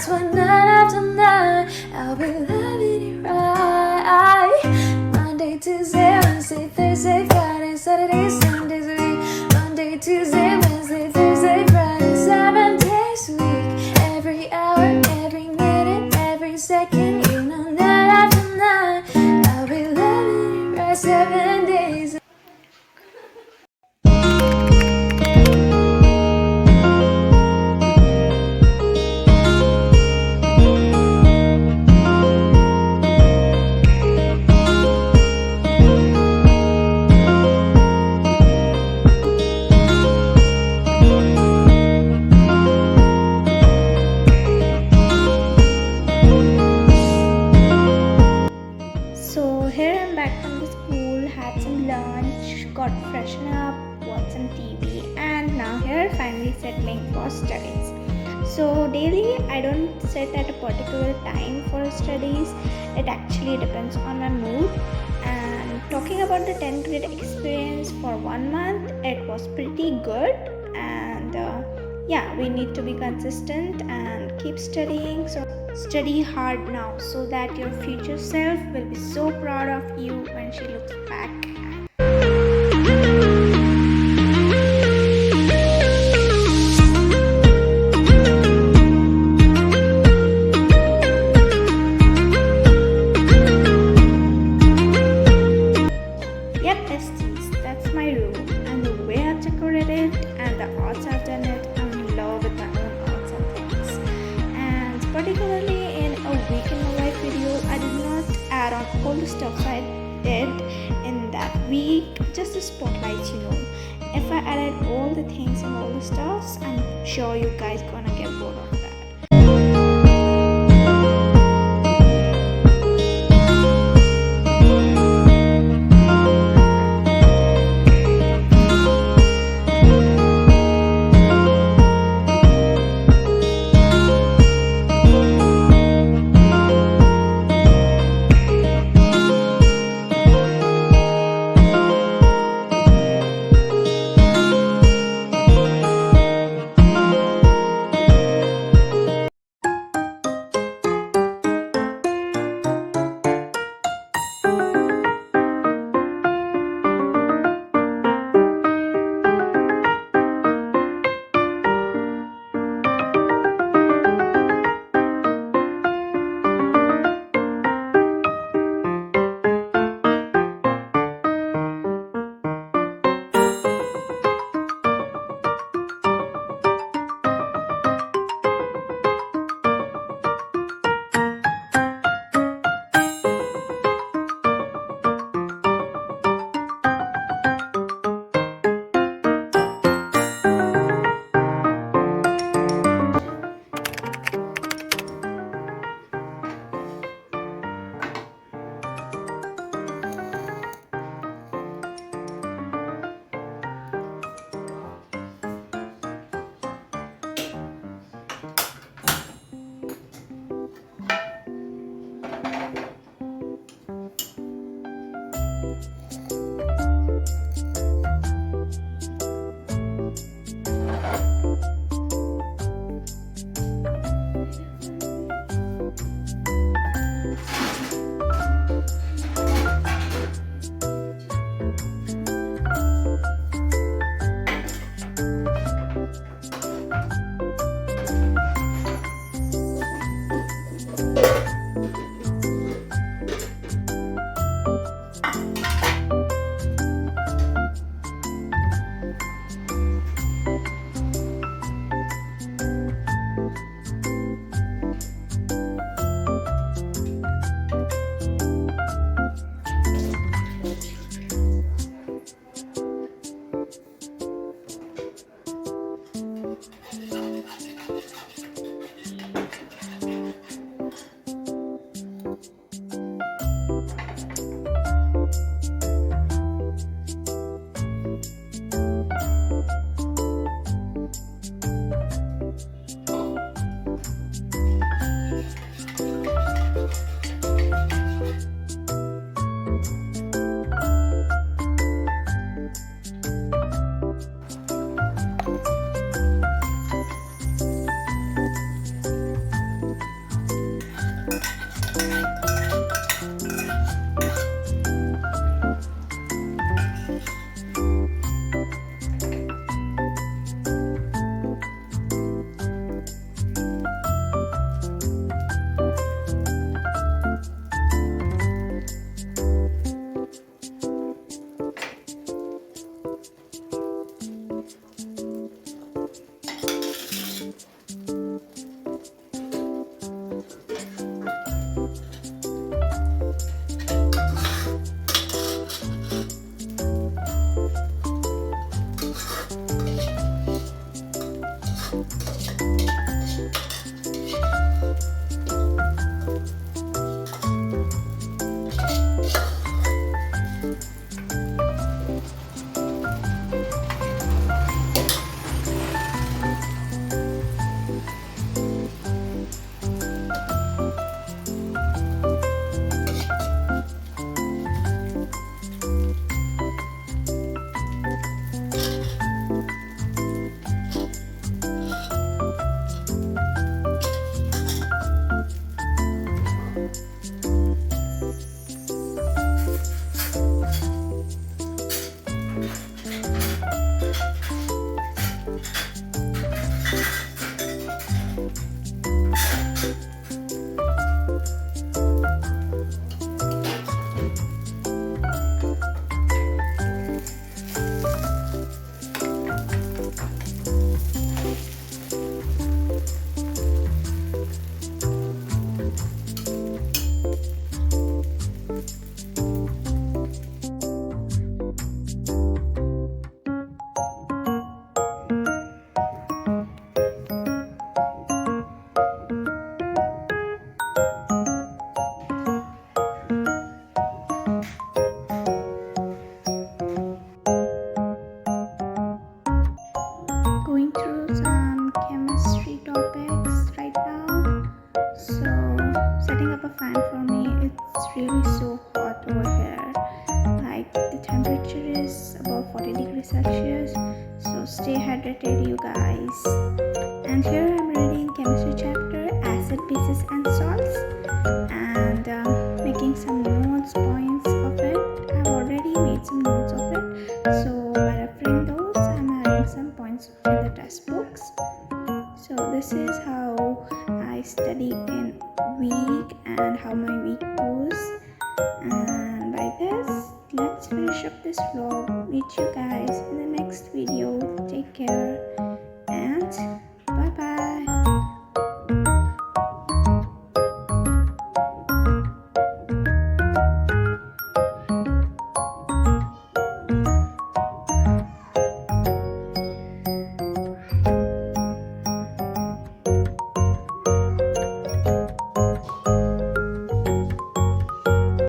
That's why night after night I'll be loving you right. Monday, Tuesday, Wednesday, Thursday, Friday, Saturday, Sundays a week. Monday, Tuesday, Wednesday, Thursday, Friday, 7 days a week. Every hour, every minute, every second, you know, night after night I'll be loving you right 7 days. So here I'm back from the school, had some lunch, got freshened up, watched some TV, and now here finally settling for studies. So daily I don't set at a particular time for studies. It actually depends on my mood. And talking about the 10th grade experience for 1 month, it was pretty good. And yeah, we need to be consistent and keep studying. So study hard now so that your future self will be so proud of you when she looks back. Yep, besties, that's my room, and the way I've decorated and the arts I've done it, I'm in love with my own arts and things. And particularly in a week in my life video, I did not add on all the stuff I did in that week, just a spotlight, you know. If I added all the things and all the stuffs, I'm sure you guys gonna get bored of that. the temperature is above 40 degrees Celsius. So stay hydrated, you guys. And here I'm reading chemistry chapter acid, bases and salts, and making some notes, points of it. I've already made some notes of it, so by referring those I'm adding some points in the test books. So this is how I study in week and how my week goes. And by this, let's finish up this vlog. Meet you guys in the next video. Take care and